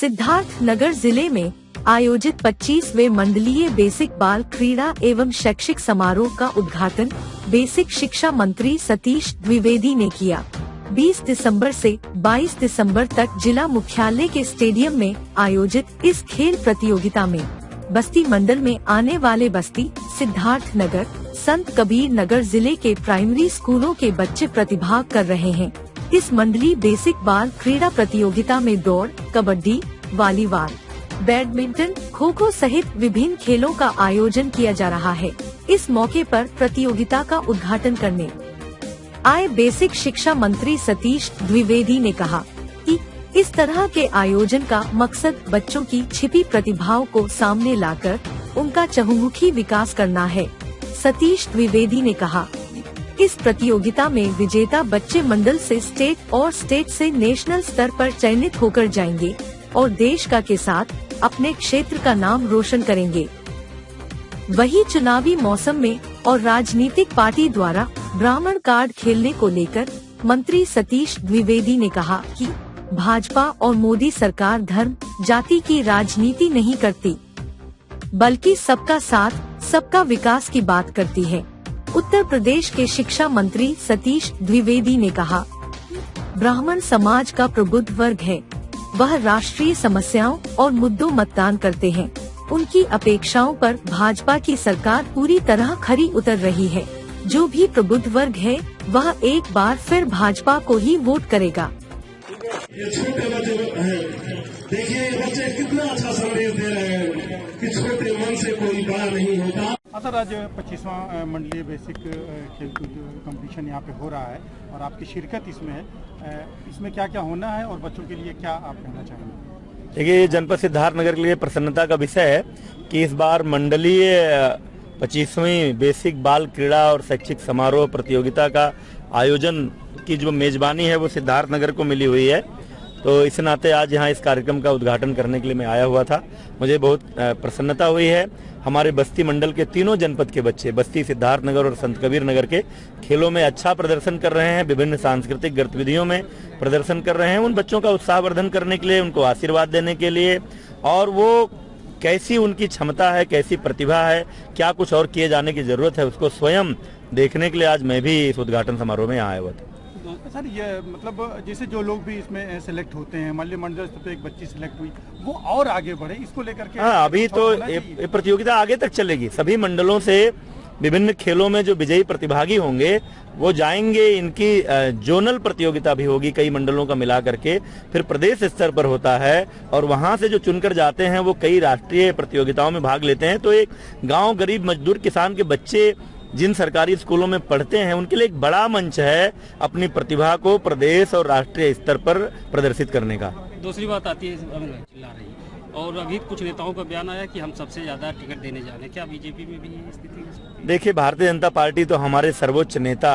सिद्धार्थ नगर जिले में आयोजित 25वें मंडलीय बेसिक बाल क्रीड़ा एवं शैक्षिक समारोह का उद्घाटन बेसिक शिक्षा मंत्री सतीश द्विवेदी ने किया। 20 दिसंबर से 22 दिसंबर तक जिला मुख्यालय के स्टेडियम में आयोजित इस खेल प्रतियोगिता में बस्ती मंडल में आने वाले बस्ती, सिद्धार्थ नगर, संत कबीर नगर जिले के प्राइमरी स्कूलों के बच्चे प्रतिभाग कर रहे हैं। इस मंडलीय बेसिक बाल क्रीड़ा प्रतियोगिता में दौड़, कबड्डी, वॉलीबॉल, बैडमिंटन, खो खो सहित विभिन्न खेलों का आयोजन किया जा रहा है। इस मौके पर प्रतियोगिता का उद्घाटन करने आए बेसिक शिक्षा मंत्री सतीश द्विवेदी ने कहा कि इस तरह के आयोजन का मकसद बच्चों की छिपी प्रतिभाओं को सामने लाकर उनका चहुमुखी विकास करना है। सतीश द्विवेदी ने कहा, इस प्रतियोगिता में विजेता बच्चे मंडल से स्टेट और स्टेट से नेशनल स्तर पर चयनित होकर जाएंगे और देश का के साथ अपने क्षेत्र का नाम रोशन करेंगे। वही चुनावी मौसम में और राजनीतिक पार्टी द्वारा ब्राह्मण कार्ड खेलने को लेकर मंत्री सतीश द्विवेदी ने कहा कि भाजपा और मोदी सरकार धर्म, जाति की राजनीति नहीं करती, बल्कि सबका साथ, सबका विकास की बात करती है। उत्तर प्रदेश के शिक्षा मंत्री सतीश द्विवेदी ने कहा, ब्राह्मण समाज का प्रबुद्ध वर्ग है, वह राष्ट्रीय समस्याओं और मुद्दों मतदान करते हैं। उनकी अपेक्षाओं पर भाजपा की सरकार पूरी तरह खरी उतर रही है। जो भी प्रबुद्ध वर्ग है वह एक बार फिर भाजपा को ही वोट करेगा। ये छोटे बच्चे हैं, देखिए ये बच्चे कितना अच्छा संदेश दे रहे हैं कि छोटे मन से कोई बड़ा नहीं होता। सर, आज 25वां मंडलीय बेसिक खेलकूद कंपटीशन यहाँ पे हो रहा है और आपकी शिरकत इसमें है। इसमें क्या क्या होना है और बच्चों के लिए क्या आप कहना चाहेंगे? देखिए, जनपद सिद्धार्थ नगर के लिए प्रसन्नता का विषय है कि इस बार मंडलीय 25वीं बेसिक बाल क्रीड़ा और शैक्षिक समारोह प्रतियोगिता का आयोजन की जो मेजबानी है वो सिद्धार्थ नगर को मिली हुई है। तो इस नाते आज यहाँ इस कार्यक्रम का उद्घाटन करने के लिए मैं आया हुआ था। मुझे बहुत प्रसन्नता हुई है। हमारे बस्ती मंडल के तीनों जनपद के बच्चे, बस्ती, सिद्धार्थ नगर और संत कबीर नगर के, खेलों में अच्छा प्रदर्शन कर रहे हैं, विभिन्न सांस्कृतिक गतिविधियों में प्रदर्शन कर रहे हैं। उन बच्चों का उत्साहवर्धन करने के लिए, उनको आशीर्वाद देने के लिए और वो कैसी उनकी क्षमता है, कैसी प्रतिभा है, क्या कुछ और किए जाने की जरूरत है, उसको स्वयं देखने के लिए आज मैं भी इस उद्घाटन समारोह में आया हुआ था। सर, ये मतलब जैसे जो लोग भी इसमें सेलेक्ट होते हैं, मान लीजिए मंडल स्तर पे एक बच्ची सेलेक्ट हुई, वो और आगे बढ़े, इसको लेकर के अभी तो ये प्रतियोगिता आगे तक चलेगी। सभी मंडलों से विभिन्न खेलों में जो विजयी प्रतिभागी होंगे वो जाएंगे। इनकी जोनल प्रतियोगिता भी होगी, कई मंडलों का मिला करके, फिर प्रदेश स्तर पर होता है और वहां से जो चुनकर जाते हैं वो कई राष्ट्रीय प्रतियोगिताओं में भाग लेते हैं। तो एक गांव, गरीब मजदूर किसान के बच्चे जिन सरकारी स्कूलों में पढ़ते हैं उनके लिए एक बड़ा मंच है अपनी प्रतिभा को प्रदेश और राष्ट्रीय स्तर पर प्रदर्शित करने का। दूसरी बात आती है, चिल्ला रही है और अभी कुछ नेताओं का बयान आया कि हम सबसे ज्यादा टिकट देने जा रहे हैं, क्या बीजेपी में भी स्थिति है? देखिए, भारतीय जनता पार्टी तो हमारे सर्वोच्च नेता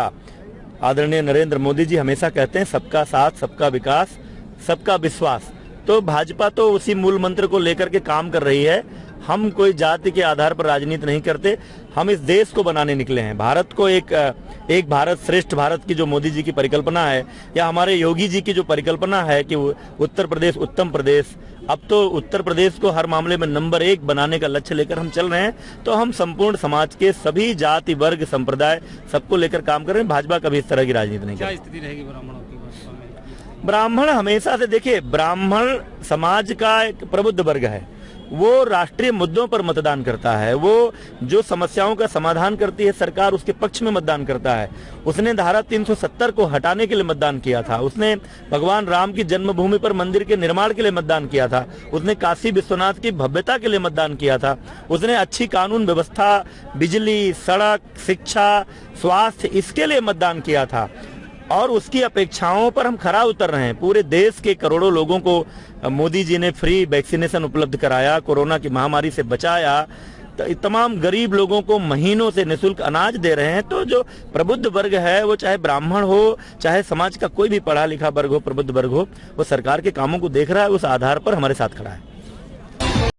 आदरणीय नरेंद्र मोदी जी हमेशा कहते हैं सबका साथ, सबका विकास, सबका विश्वास। तो भाजपा तो उसी मूल मंत्र को लेकर के काम कर रही है। हम कोई जाति के आधार पर राजनीति नहीं करते, हम इस देश को बनाने निकले हैं। भारत को एक भारत श्रेष्ठ भारत की जो मोदी जी की परिकल्पना है, या हमारे योगी जी की जो परिकल्पना है कि उत्तर प्रदेश उत्तम प्रदेश, अब तो उत्तर प्रदेश को हर मामले में नंबर 1 बनाने का लक्ष्य लेकर हम चल रहे हैं। तो हम संपूर्ण समाज के सभी जाति, वर्ग, संप्रदाय सबको लेकर काम कर रहे हैं। भाजपा कभी इस तरह की राजनीति नहीं करती। क्या स्थिति रहेगी ब्राह्मणों की? ब्राह्मण हमेशा से, देखिए, ब्राह्मण समाज का एक प्रबुद्ध वर्ग है। वो राष्ट्रीय मुद्दों पर मतदान करता है। वो जो समस्याओं का समाधान करती है सरकार, उसके पक्ष में मतदान करता है। उसने धारा 370 को हटाने के लिए मतदान किया था। उसने भगवान राम की जन्मभूमि पर मंदिर के निर्माण के लिए मतदान किया था। उसने काशी विश्वनाथ की भव्यता के लिए मतदान किया था। उसने अच्छी कानून व्यवस्था, बिजली, सड़क, शिक्षा, स्वास्थ्य, इसके लिए मतदान किया था और उसकी अपेक्षाओं पर हम खरा उतर रहे हैं। पूरे देश के करोड़ों लोगों को मोदी जी ने फ्री वैक्सीनेशन उपलब्ध कराया, कोरोना की महामारी से बचाया, तो तमाम गरीब लोगों को महीनों से निःशुल्क अनाज दे रहे हैं। तो जो प्रबुद्ध वर्ग है, वो चाहे ब्राह्मण हो, चाहे समाज का कोई भी पढ़ा लिखा वर्ग हो, प्रबुद्ध वर्ग हो, वो सरकार के कामों को देख रहा है, उस आधार पर हमारे साथ खड़ा है।